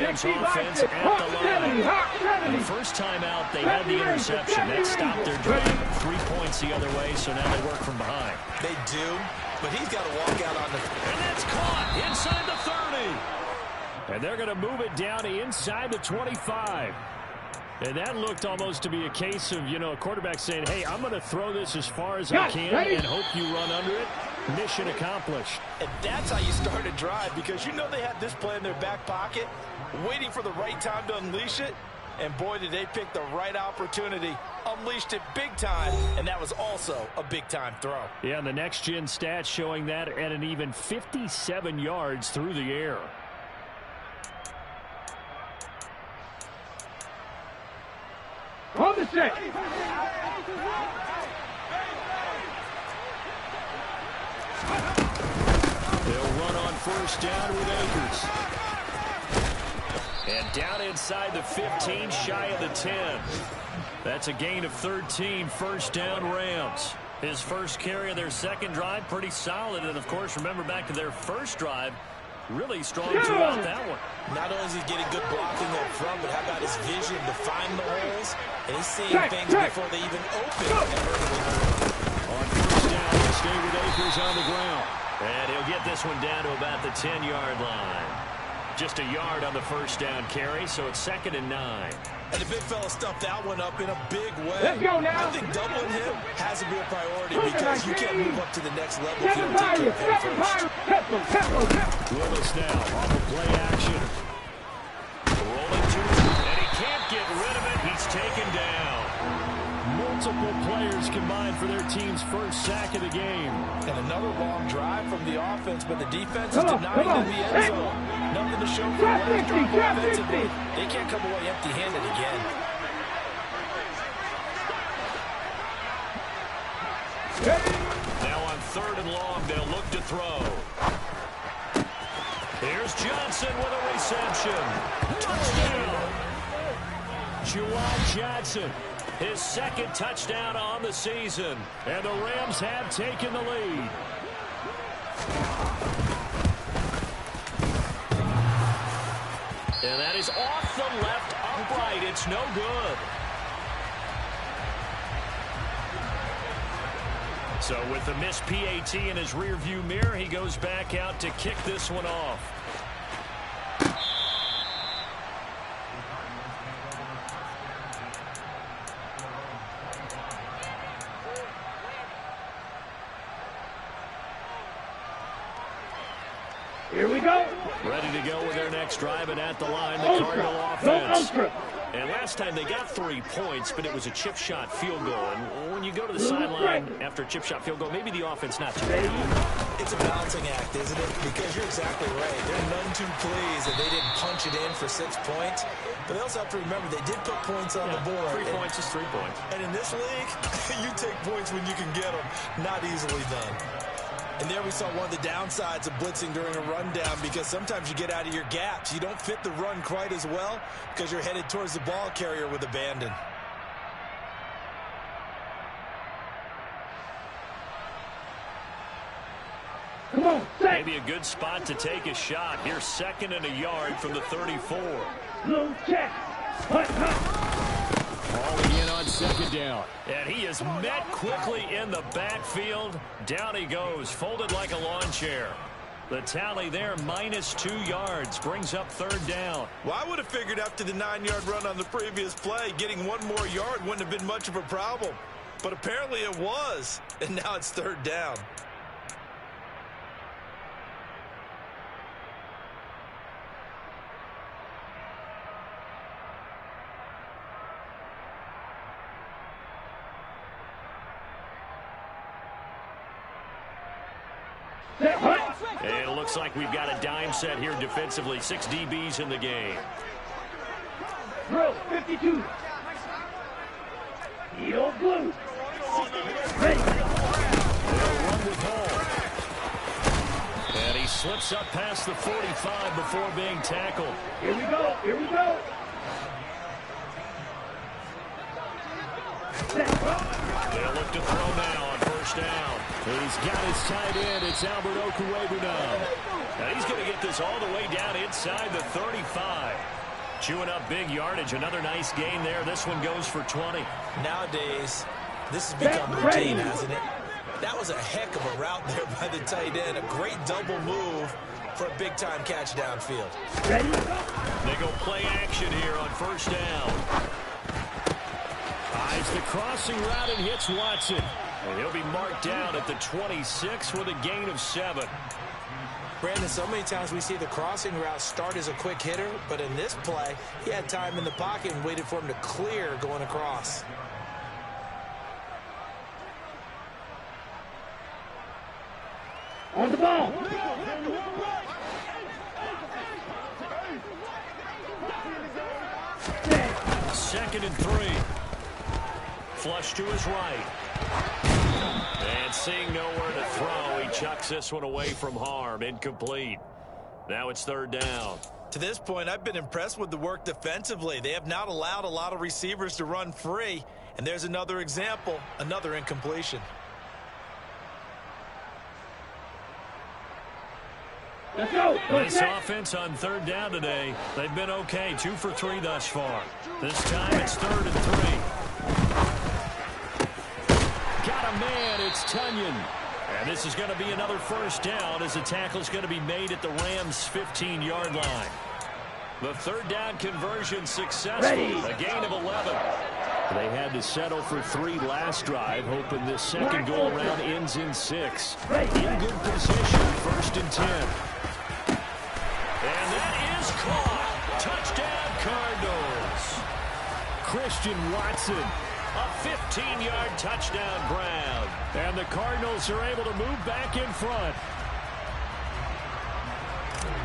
Rams offense at the line. The first time out, they had the interception. That stopped their drive. 3 points the other way, so now they work from behind. They do, but he's got to walk out on the... And that's caught inside the 30. And they're going to move it down to inside the 25. And that looked almost to be a case of, a quarterback saying, hey, I'm going to throw this as far as I can and hope you run under it. Mission accomplished. And that's how you start a drive, because they had this play in their back pocket, waiting for the right time to unleash it. And boy, did they pick the right opportunity. Unleashed it big time, and that was also a big-time throw. Yeah, and the next-gen stats showing that at an even 57 yards through the air. On the set. They'll run on first down with Akers. And down inside the 15, shy of the 10. That's a gain of 13, first down Rams. His first carry of their second drive, pretty solid. And, of course, remember back to their first drive, really strong throughout that one. Not only is he getting good blocking up front, but how about his vision to find the holes? And he's seeing things before they even open. On first down, he'll stay with Akers on the ground. And he'll get this one down to about the 10-yard line. Just a yard on the first down carry, so it's 2nd and 9. And the big fella stuffed that one up in a big way. Let's go now. I think doubling him has to be a priority, because you can't move up to the next level if you don't take care of him first. Willis now off of play action. Rolling to him, and he can't get rid of it. He's taken down. Multiple players combined for their team's first sack of the game. And another long drive from the offense, but the defense is denying them the end zone. Nothing to show for the last drive offensively. They can't come away empty-handed again. Now on 3rd and long, they'll look to throw. Here's Johnson with a reception. Touchdown! Juwan Johnson, his second touchdown on the season. And the Rams have taken the lead. And that is off the left upright. It's no good. So with the missed PAT in his rearview mirror, he goes back out to kick this one off. Here we go. Ready to go with their next drive, and at the line, the Cardinal offense. And last time they got 3 points, but it was a chip shot field goal. And when you go to the sideline after a chip shot field goal, maybe the offense not too bad. It's a balancing act, isn't it? Because you're exactly right. They're none too pleased that they didn't punch it in for 6 points. But they also have to remember they did put points on the board. 3 points is 3 points. And in this league, you take points when you can get them. Not easily done. And there we saw one of the downsides of blitzing during a rundown, because sometimes you get out of your gaps. You don't fit the run quite as well because you're headed towards the ball carrier with abandon. Come on, maybe a good spot to take a shot. Here's 2nd and a yard from the 34. Low check. Falling in on 2nd down. And he is met quickly in the backfield. Down he goes, folded like a lawn chair. The tally there, -2 yards, brings up 3rd down. Well, I would have figured after the 9-yard run on the previous play, getting 1 more yard wouldn't have been much of a problem. But apparently it was, and now it's 3rd down. And it looks like we've got a dime set here defensively. 6 DBs in the game. Throw 52. Eagle blue. Ready. They'll run with Hall. And he slips up past the 45 before being tackled. Here we go. Here we go. They'll look to throw now on first down. He's got his tight end. It's Albert Okwuegbunam. And he's going to get this all the way down inside the 35. Chewing up big yardage. Another nice gain there. This one goes for 20. Nowadays, this has become routine, hasn't it? That was a heck of a route there by the tight end. A great double move for a big-time catch downfield. Ready? They go play action here on first down. Eyes the crossing route and hits Watson. And he'll be marked down at the 26 with a gain of 7. Brandon, so many times we see the crossing route start as a quick hitter, but in this play, he had time in the pocket and waited for him to clear going across. On the ball. Second and 3. Flush to his right. And seeing nowhere to throw, he chucks this one away from harm. Incomplete. Now it's third down. To this point, I've been impressed with the work defensively. They have not allowed a lot of receivers to run free. And there's another example, another incompletion. Let's go. This offense on third down today, they've been okay. 2 for 3 thus far. This time it's third and 3. Got a man, it's Tunyon. And this is going to be another first down as the tackle's going to be made at the Rams' 15-yard line. The third down conversion successful. Ready. A gain of 11. They had to settle for 3 last drive, hoping this second go-around ends in 6. In good position, first and 10. And that is caught. Touchdown, Cardinals. Christian Watson. A 15-yard touchdown grab. And the Cardinals are able to move back in front.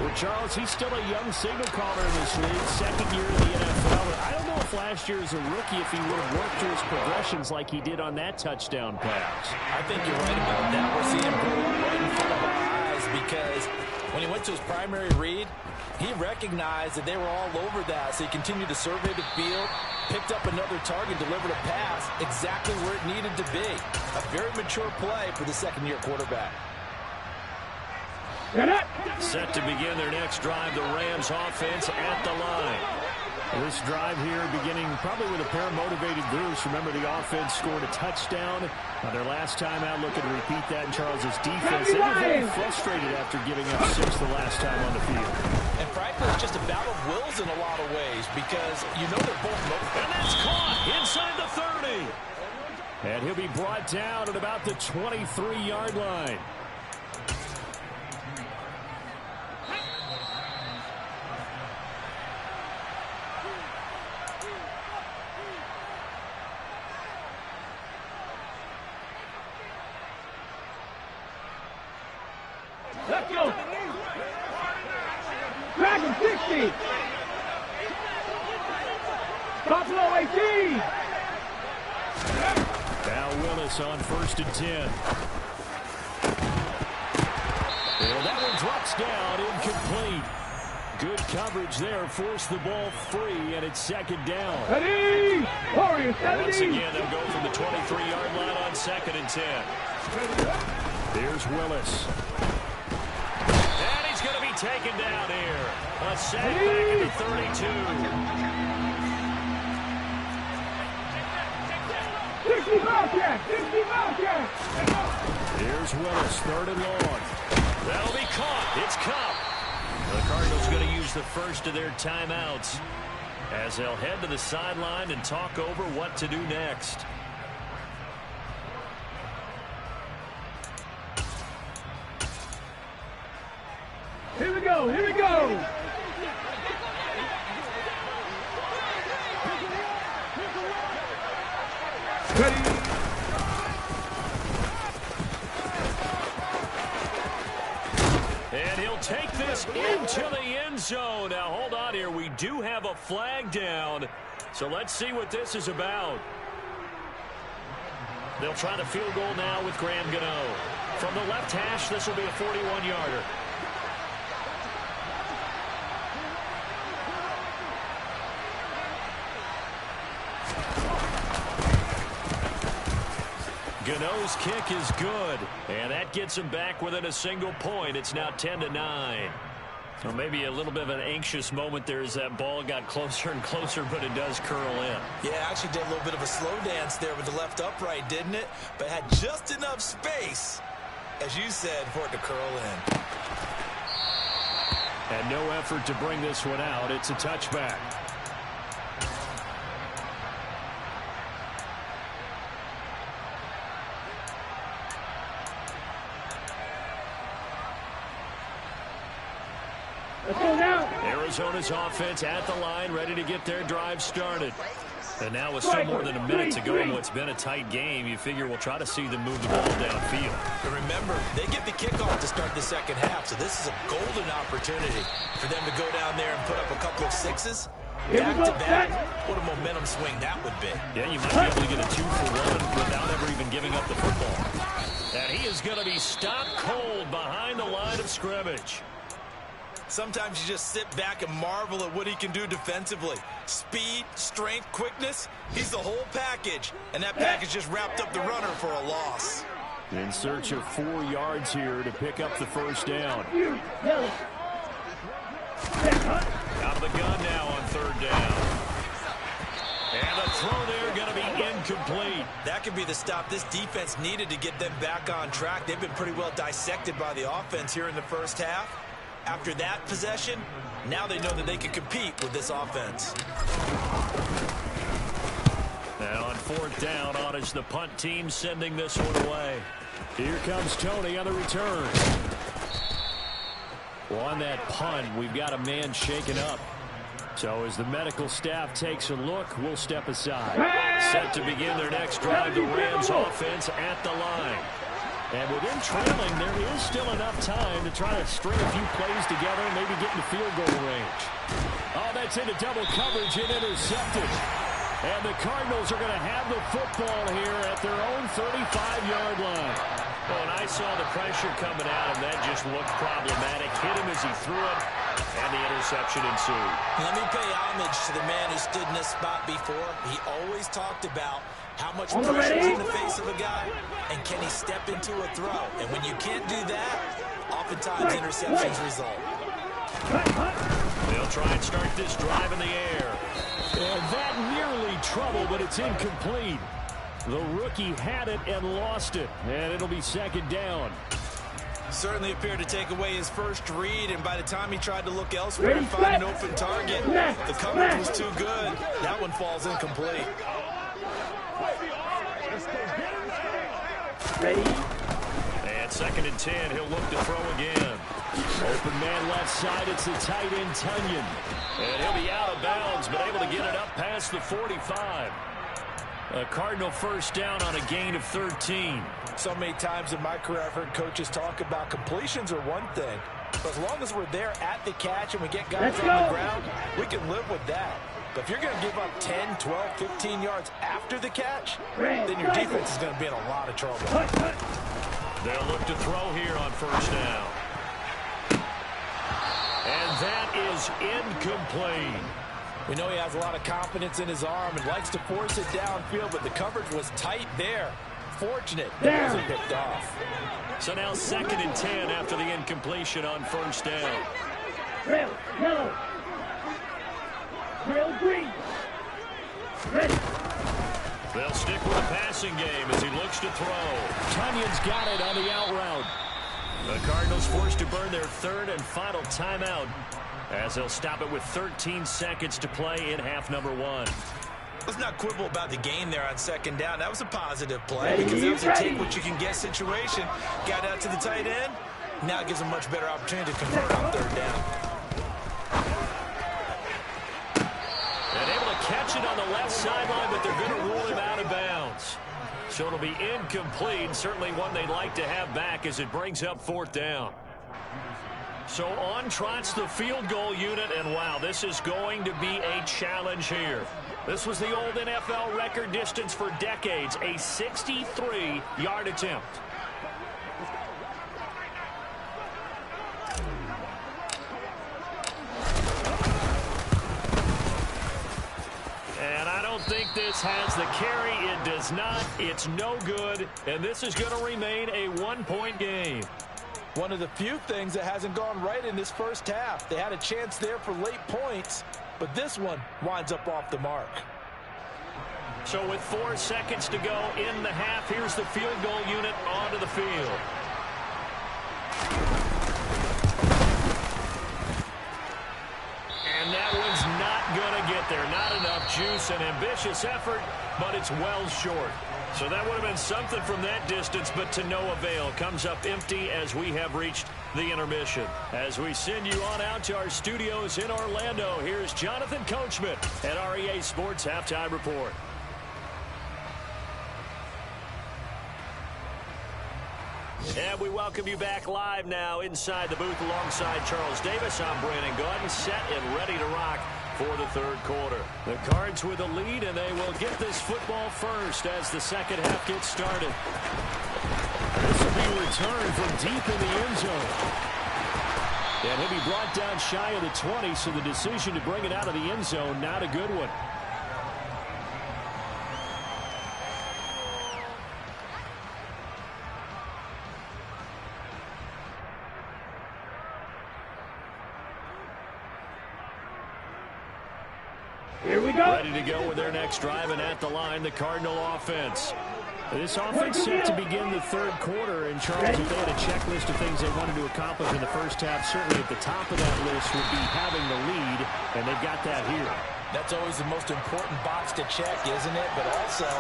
Well, Charles, he's still a young signal caller in this league, second year in the NFL. I don't know if last year as a rookie, if he would have worked through his progressions like he did on that touchdown pass. I think you're right about that. We're seeing him go right in front of our eyes because when he went to his primary read, he recognized that they were all over that, so he continued to survey the field, picked up another target, delivered a pass exactly where it needed to be. A very mature play for the second-year quarterback. Set to begin their next drive, the Rams offense at the line. This drive here beginning probably with a pair of motivated groups. Remember, the offense scored a touchdown on their last time out. Looking to repeat that in Charles' defense. They were very frustrated after giving up 6 the last time on the field. And frankly, it's just a battle of wills in a lot of ways because you know they're both motivated. And that's caught inside the 30. And he'll be brought down at about the 23-yard line. Let's go. Dragon 60. Buffalo 18. Now Willis on first and 10. And that one drops down, incomplete. Good coverage there, forced the ball free, and it's second down. Ready. Warriors 70. Once again, they'll go from the 23-yard line on second and 10. Here's Willis. And he's going to be taken down here. A sack back at the 32. 60 Bobcat. 60 Bobcat. Here's Willis, third and long. That'll be caught. It's Kupp. The Cardinals going to use the first of their timeouts as they'll head to the sideline and talk over what to do next. Here we go. Here we go. Ready. And he'll take this into the end zone. Now, hold on here. We do have a flag down. So let's see what this is about. They'll try the field goal now with Graham Gano. From the left hash, this will be a 41-yarder. Gano's kick is good, and that gets him back within a single point. It's now 10-9. Well, maybe a little bit of an anxious moment there as that ball got closer and closer, but it does curl in. Yeah, actually did a little bit of a slow dance there with the left upright, didn't it? But had just enough space, as you said, for it to curl in. And no effort to bring this one out. It's a touchback. Let's go now. Arizona's offense at the line, ready to get their drive started. And now with still more than a minute to go in what's been a tight game, you figure we'll try to see them move the ball downfield. But remember, they get the kickoff to start the second half, so this is a golden opportunity for them to go down there and put up a couple of sixes. Back-to-back, what a momentum swing that would be. Yeah, you might be able to get a 2-for-1 without ever even giving up the football. And he is going to be stopped cold behind the line of scrimmage. Sometimes you just sit back and marvel at what he can do defensively. Speed, strength, quickness, he's the whole package. And that package just wrapped up the runner for a loss. In search of 4 yards here to pick up the first down. Out of the gun now on third down. And the throw there going to be incomplete. That could be the stop this defense needed to get them back on track. They've been pretty well dissected by the offense here in the first half. After that possession, now they know that they can compete with this offense. Now on fourth down, Otis, the punt team sending this one away. Here comes Tony on the return. Well, on that punt, we've got a man shaken up. So as the medical staff takes a look, we'll step aside. Set to begin their next drive, the Rams offense at the line. And with them trailing, there is still enough time to try to string a few plays together and maybe get in the field goal range. Oh, that's into double coverage and intercepted. And the Cardinals are going to have the football here at their own 35-yard line. Well, and I saw the pressure coming at him. That just looked problematic. Hit him as he threw it, and the interception ensued. Let me pay homage to the man who stood in this spot before. He always talked about how much pressure is in the face of a guy, and can he step into a throw? And when you can't do that, oftentimes interceptions result. They'll try and start this drive in the air. And that nearly trouble, but it's incomplete. The rookie had it and lost it, and it'll be second down. Certainly appeared to take away his first read, and by the time he tried to look elsewhere and find an open target, the coverage was too good. That one falls incomplete. Ready? And second and 10, he'll look to throw again. Open man left side, it's the tight end Tunyon. And he'll be out of bounds, but able to get it up past the 45. A Cardinal first down on a gain of 13. So many times in my career I've heard coaches talk about completions are one thing, but as long as we're there at the catch and we get guys on the ground, we can live with that. But if you're going to give up 10, 12, 15 yards after the catch, then your defense is going to be in a lot of trouble. They'll look to throw here on first down. And that is incomplete. We know he has a lot of confidence in his arm and likes to force it downfield, but the coverage was tight there. Fortunate that it wasn't picked off. So now second and 10 after the incompletion on first down. Trail, yellow. Trail green. Ready. They'll stick with the passing game as he looks to throw. Tunyon's got it on the out route. The Cardinals forced to burn their third and final timeout as they'll stop it with 13 seconds to play in half number 1. Let's not quibble about the gain there on second down. That was a positive play because that was a take-what-you-can-get situation. Got out to the tight end. Now it gives them a much better opportunity to convert on third down. And able to catch it on the left sideline, but they're going to rule him out of bounds. So it'll be incomplete, certainly one they'd like to have back as it brings up fourth down. So on trots the field goal unit, and wow, this is going to be a challenge here. This was the old NFL record distance for decades, a 63-yard attempt. And I don't think this has the carry. It does not. It's no good. And this is going to remain a one-point game. One of the few things that hasn't gone right in this first half. They had a chance there for late points, but this one winds up off the mark. So with 4 seconds to go in the half, here's the field goal unit onto the field. And that one's not going to get there. Not enough juice. An ambitious effort, but it's well short. So that would have been something from that distance, but to no avail. Comes up empty as we have reached the intermission. As we send you on out to our studios in Orlando, here's Jonathan Coachman at REA Sports Halftime Report. And we welcome you back live now inside the booth alongside Charles Davis. I'm Brandon Gaudin, set and ready to rock for the third quarter. The Cards with a lead, and they will get this football first as the second half gets started. This will be returned from deep in the end zone. And he'll be brought down shy of the 20, so the decision to bring it out of the end zone, not a good one. Here we go. Ready to go with their next drive, and at the line, the Cardinal offense. This offense set to begin the third quarter, and Charles, they had a checklist of things they wanted to accomplish in the first half. Certainly at the top of that list would be having the lead, and they've got that here. That's always the most important box to check, isn't it? But also,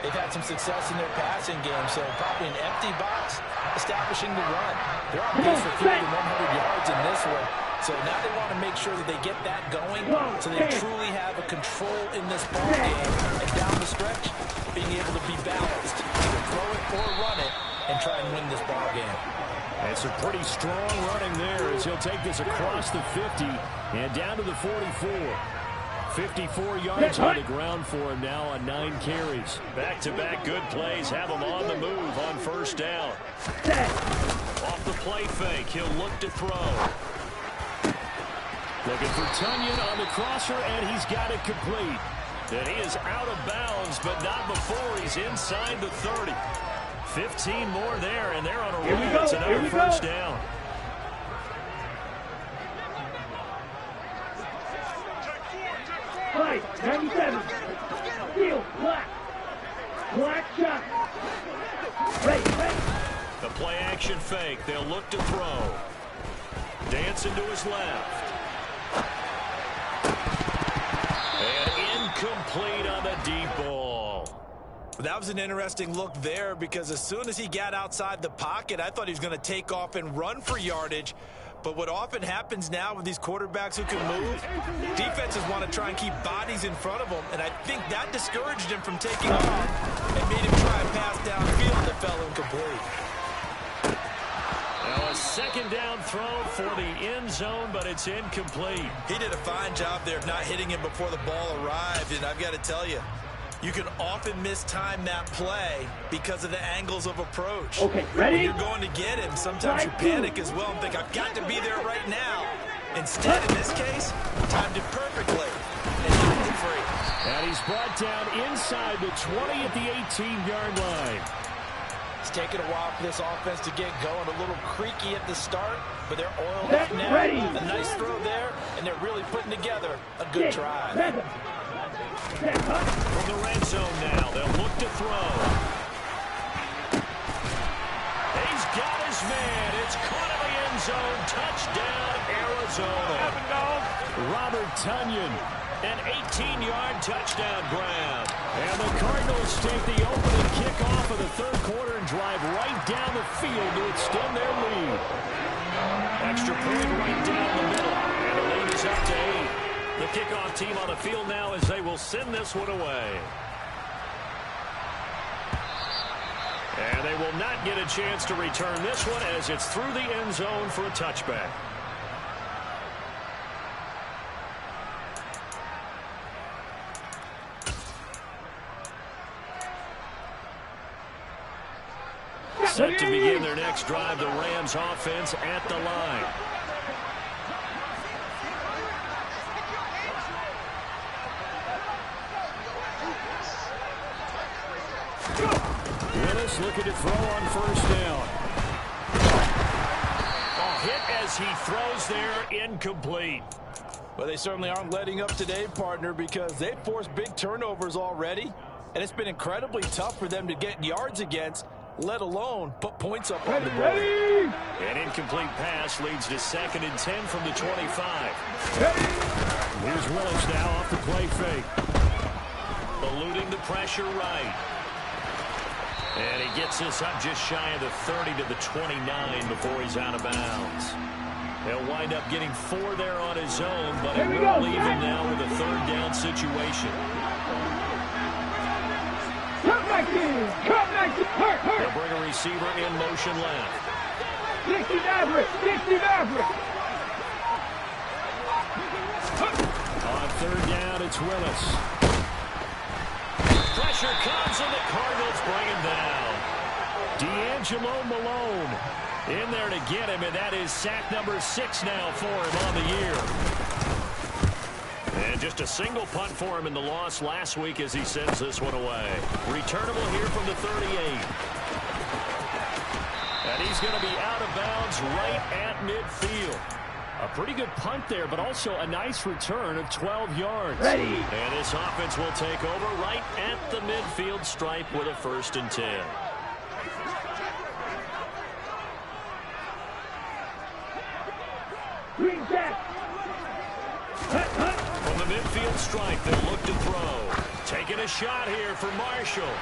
they've had some success in their passing game, so probably an empty box, establishing the run. They're on pace for fewer than 100 yards in this one. So now they want to make sure that they get that going so they truly have a control in this ball game. And down the stretch, being able to be balanced, either throw it or run it, and try and win this ball game. And some pretty strong running there as he'll take this across the 50 and down to the 44. 54 yards on the ground for him now on 9 carries. Back-to-back good plays have him on the move on first down. Off the play fake, he'll look to throw. Looking for Tunyon on the crosser, and he's got it complete. And he is out of bounds, but not before he's inside the 30. 15 more there, and they're on a roll. It's another first down. Fight, 97. Field, black. Black shot. Ready. The play action fake. They'll look to throw. Dancing to his left. And incomplete on the deep ball. That was an interesting look there because as soon as he got outside the pocket, I thought he was going to take off and run for yardage. But what often happens now with these quarterbacks who can move, defenses want to try and keep bodies in front of them. And I think that discouraged him from taking off and made him try and pass downfield that fell incomplete. Now a second down throw for the end zone, but it's incomplete. He did a fine job there of not hitting him before the ball arrived. And I've got to tell you, you can often mistime that play because of the angles of approach. Okay, ready? When you're going to get him, sometimes you panic as well and think, I've got to be there right now. Instead, in this case, timed it perfectly and knocked it free. And he's brought down inside the 20 at the 18-yard line. It's taken a while for this offense to get going. A little creaky at the start, but they're oiled That's up now. ready. A nice throw there, and they're really putting together a good drive. From the red zone now, they'll look to throw. He's got his man. It's caught in the end zone. Touchdown, Arizona. Robert Tunyon, an 18-yard touchdown grab. And the Cardinals take the opening kickoff of the third quarter and drive right down the field to extend their lead. Extra point right down the middle. And the lead is up to 8. The kickoff team on the field now as they will send this one away. And they will not get a chance to return this one as it's through the end zone for a touchback. Set to begin their next drive, the Rams offense at the line. Willis looking to throw on first down. as he throws there incomplete. Well, they certainly aren't letting up today, partner, because they've forced big turnovers already, and it's been incredibly tough for them to get yards against, let alone put points up on the board. An incomplete pass leads to 2nd and 10 from the 25. Here's Willis now off the play fake. Eluding the pressure right. And he gets this up just shy of the 30 to the 29 before he's out of bounds. He'll wind up getting 4 there on his own, but it will leave him now with a 3rd down situation. They'll bring a receiver in motion left. 60 Maverick! 60 Maverick! On 3rd down, it's Willis. Pressure comes, and the Cardinals bring him down. D'Angelo Malone in there to get him, and that is sack number 6 now for him on the year. And just a single punt for him in the loss last week as he sends this one away. Returnable here from the 38. And he's going to be out of bounds right at midfield. A pretty good punt there, but also a nice return of 12 yards. Ready. And this offense will take over right at the midfield stripe with a 1st and 10. Green jack. From the midfield stripe, they look to throw. Taking a shot here for Marshall.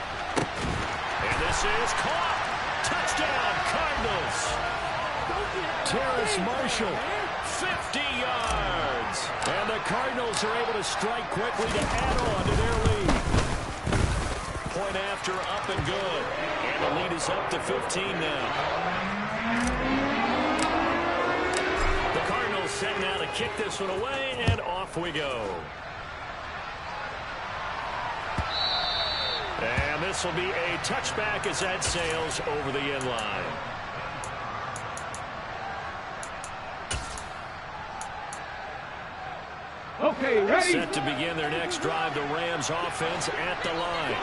And this is caught. Touchdown, Cardinals. Terrace Marshall, 50 yards. And the Cardinals are able to strike quickly to add on to their lead. Point after, up and good. And the lead is up to 15 now. The Cardinals set now to kick this one away, and off we go. And this will be a touchback as that sails over the end line. Okay, ready. Set to begin their next drive, the Rams offense at the line.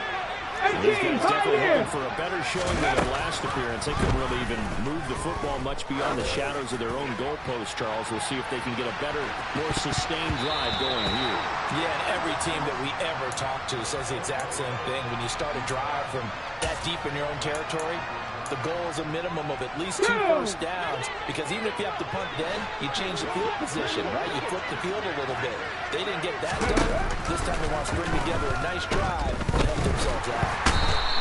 These These guys definitely looking for a better showing than their last appearance. They couldn't really even move the football much beyond the shadows of their own goalpost, Charles. We'll see if they can get a better, more sustained drive going here. Yeah, and every team that we ever talk to says the exact same thing. When you start a drive from that deep in your own territory, the goal is a minimum of at least 2 first downs, because even if you have to punt then, you change the field position, right? You flip the field a little bit. They didn't get that done. This time they want to string together a nice drive and help themselves out.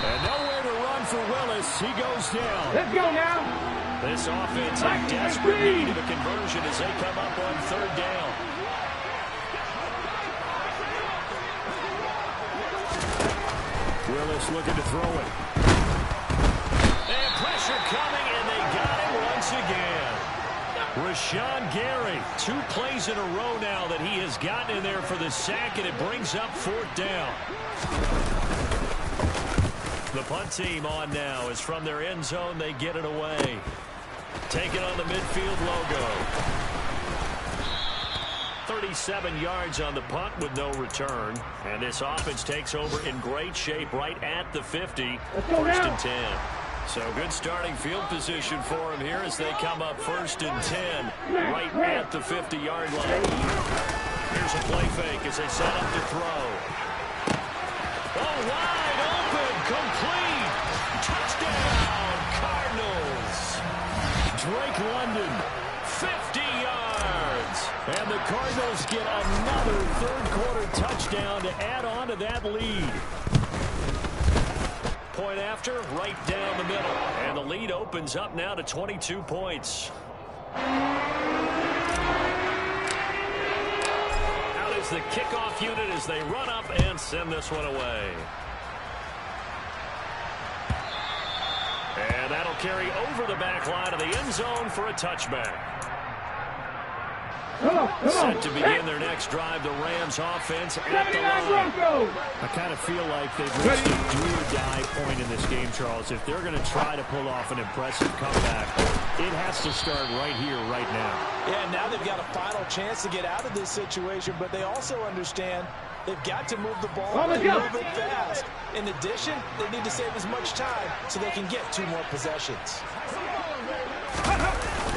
And nowhere to run for Willis. He goes down. Let's go now. This offense in desperate need of a conversion as they come up on 3rd down. Willis looking to throw it. And pressure coming, and they got him once again. Rashawn Gary, 2 plays in a row now that he has gotten in there for the sack, and it brings up 4th down. The punt team on now is from their end zone. They get it away. Take it on the midfield logo. 37 yards on the punt with no return. And this offense takes over in great shape right at the 50. 1st and 10. So good starting field position for him here as they come up 1st and 10 right at the 50-yard line. Here's a play fake as they set up to throw. Oh, wide open, complete. Touchdown, Cardinals. Drake London, 50 yards. And the Cardinals get another 3rd quarter touchdown to add on to that lead. Point after, right down the middle. And the lead opens up now to 22 points. Out is the kickoff unit as they run up and send this one away. And that'll carry over the back line of the end zone for a touchback. Set to begin their next drive, the Rams offense at the line. I kind of feel like they've reached a do-or-die point in this game, Charles. If they're going to try to pull off an impressive comeback, it has to start right here, right now. Yeah, now they've got a final chance to get out of this situation, but they also understand they've got to move the ball and move it fast. In addition, they need to save as much time so they can get 2 more possessions.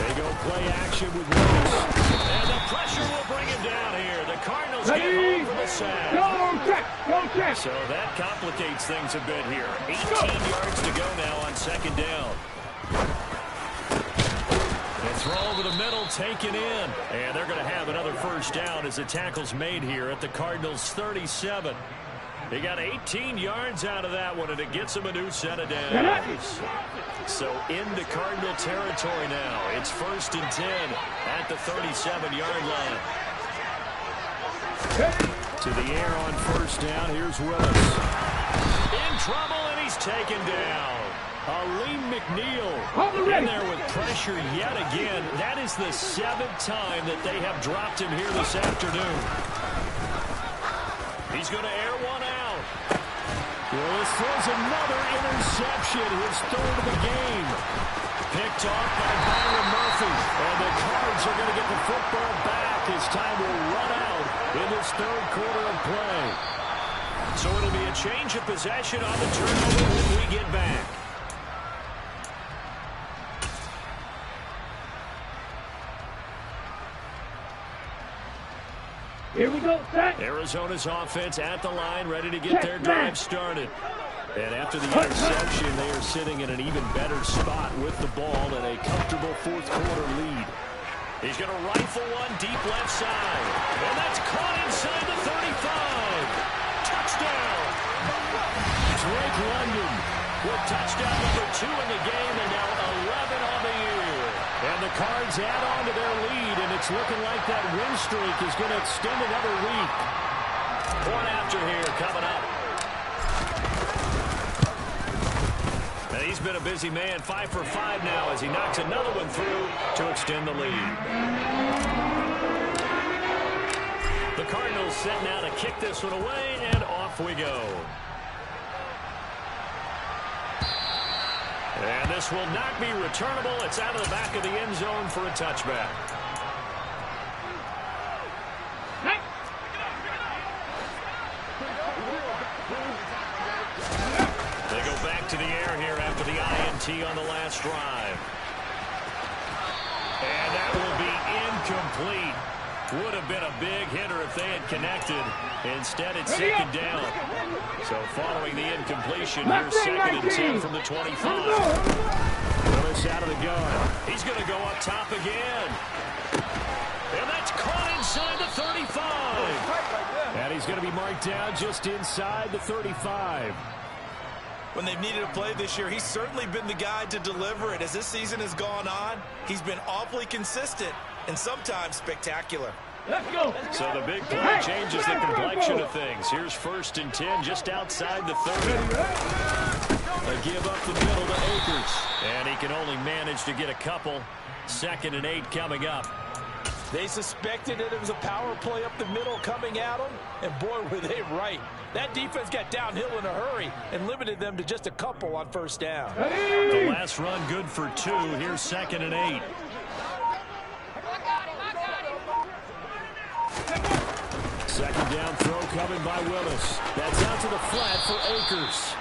They go play action with Willis. And the pressure will bring him down here. The Cardinals get home for the sack. Go check. So that complicates things a bit here. 18 yards to go now on second down. They throw over the middle, taken in. And they're going to have another first down as the tackle's made here at the Cardinals' 37. They got 18 yards out of that one, and it gets them a new set of downs. So into Cardinal territory now. It's 1st and 10 at the 37-yard line. To the air on first down. Here's Willis. In trouble, and he's taken down. Aleem McNeil in there with pressure yet again. That is the 7th time that they have dropped him here this afternoon. He's going to air one out. Willis throws another interception, his 3rd of the game. Picked off by Byron Murphy. And the Cards are going to get the football back as time will run out in this 3rd quarter of play. So it'll be a change of possession on the turnover when we get back. Here we go, set. Arizona's offense at the line, ready to get their drive started. And after the interception, they are sitting in an even better spot with the ball and a comfortable 4th quarter lead. He's going to rifle one deep left side. And that's caught inside the 35. Touchdown. Drake London with touchdown number 2 in the game and now 11 on the year. And the Cards add on to their lead, and it's looking like that win streak is going to extend another week. One after here coming up. And he's been a busy man, 5 for 5 now as he knocks another one through to extend the lead. The Cardinals set now to kick this one away, and off we go. And this will not be returnable. It's out of the back of the end zone for a touchback. They go back to the air here after the INT on the last drive. And that will be incomplete. Would have been a big hitter if they had connected. Instead, it's 2nd down. So following the incompletion, here's 2nd and 10 from the 25. Willis out of the gun. He's going to go up top again. And that's caught inside the 35. And he's going to be marked down just inside the 35. When they've needed a play this year, he's certainly been the guy to deliver it. As this season has gone on, he's been awfully consistent and sometimes spectacular. Let's go. So the big play changes the complexion of things. Here's 1st and 10 just outside the 30. A give up the middle to Akers. And he can only manage to get a couple. 2nd and 8 coming up. They suspected that it was a power play up the middle coming at them, and boy, were they right. That defense got downhill in a hurry and limited them to just a couple on 1st down. The last run good for 2. Here's 2nd and 8. Second down throw coming by Willis. That's out to the flat for Akers.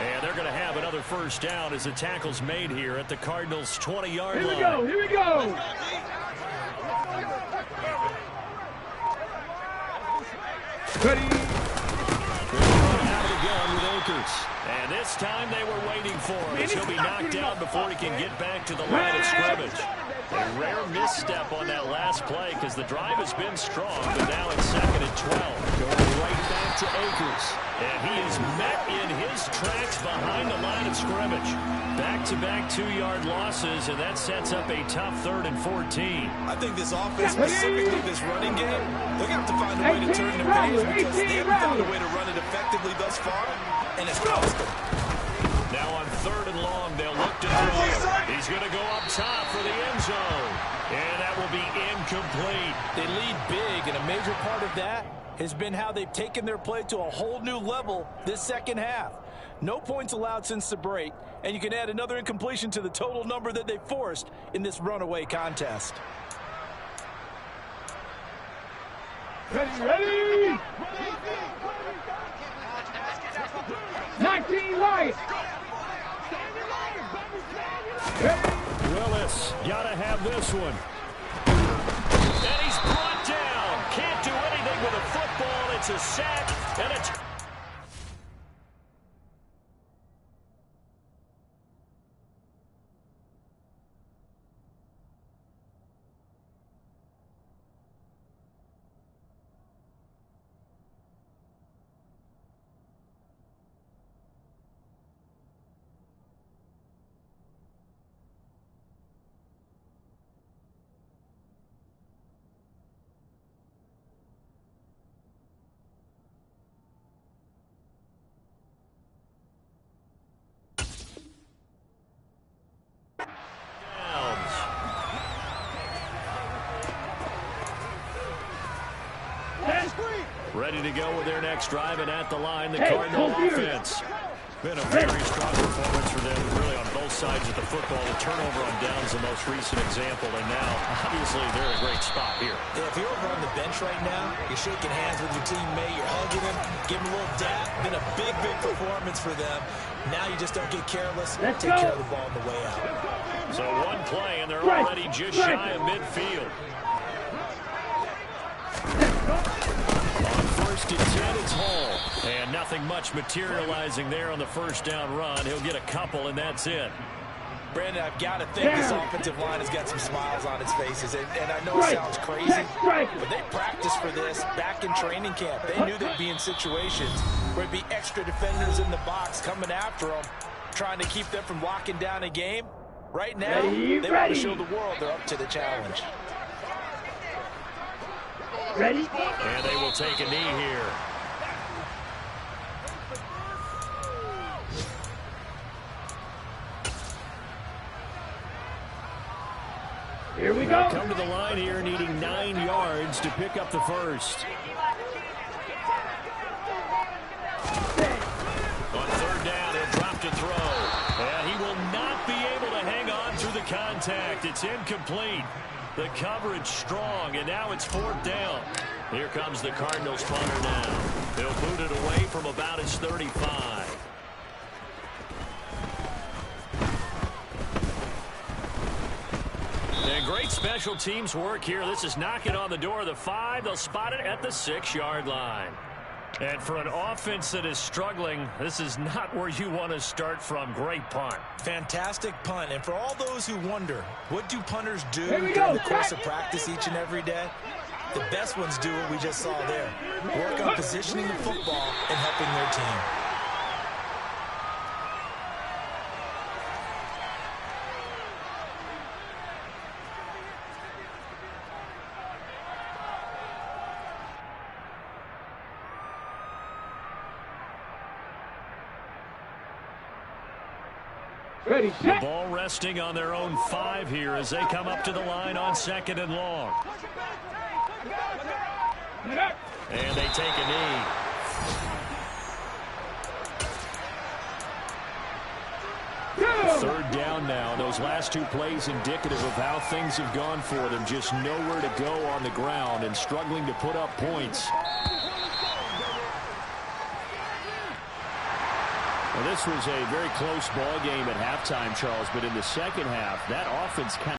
And they're going to have another first down as the tackle's made here at the Cardinals' 20-yard line. Here we go. Ready. Out of the gun with Akers. And this time they were waiting for him as he'll be knocked down before he can get back to the line of scrimmage. A rare misstep on that last play because the drive has been strong, but now it's 2nd and 12. Going right back to Akers. And he is met in his tracks behind the line of scrimmage. Back-to-back 2-yard losses, and that sets up a tough 3rd and 14. I think this offense, specifically this running game, they're going to have to find a way to turn the page because they haven't found a way to run it effectively thus far, and it's cost them. Now on 3rd and long, they'll look to throw. He's going to go up top for the end zone. And that will be incomplete. They lead big, and a major part of that has been how they've taken their play to a whole new level this second half. No points allowed since the break, and you can add another incompletion to the total number that they forced in this runaway contest. Ready. 19 light. Willis got to have have this one. And he's brought down. Can't do anything with a football. It's a sack, and it's... Ready to go with their next drive, and at the line, the Cardinal offense. Been a very strong performance for them, really on both sides of the football. The turnover on downs the most recent example, and now, obviously, they're in a great spot here. Yeah, if you're over on the bench right now, you're shaking hands with your teammate, you're hugging him, giving him a little dap. Been a big, big performance for them. Now you just don't get careless. Take care of the ball on the way out. So one play, and they're already just shy of midfield. On first and 10, it's Hall. And nothing much materializing there on the first down run. He'll get a couple, and that's it. Brandon, I've got to think this offensive line has got some smiles on its faces. And I know it sounds crazy, but they practiced for this back in training camp. They knew they'd be in situations where there'd be extra defenders in the box coming after them, trying to keep them from locking down a game. Right now, they want to show the world they're up to the challenge. Ready? And they will take a knee here. Here we go. Come to the line here, needing 9 yards to pick up the first. On third down, he'll drop to throw. And he will not be able to hang on through the contact. It's incomplete. The coverage strong, and now it's fourth down. Here comes the Cardinals punter now. They'll boot it away from about his 35. And great special teams work here. This is knocking on the door of the 5. They'll spot it at the 6-yard line. And for an offense that is struggling, this is not where you want to start from. Great punt. Fantastic punt. And for all those who wonder, what do punters do during the course of practice each and every day? The best ones do what we just saw there. Work on positioning the football and helping their team. Ready, The ball resting on their own 5 here as they come up to the line on 2nd and long. And they take a knee. Third down now. Those last 2 plays indicative of how things have gone for them. Just nowhere to go on the ground and struggling to put up points. Well, this was a very close ball game at halftime, Charles, but in the second half, that offense kind of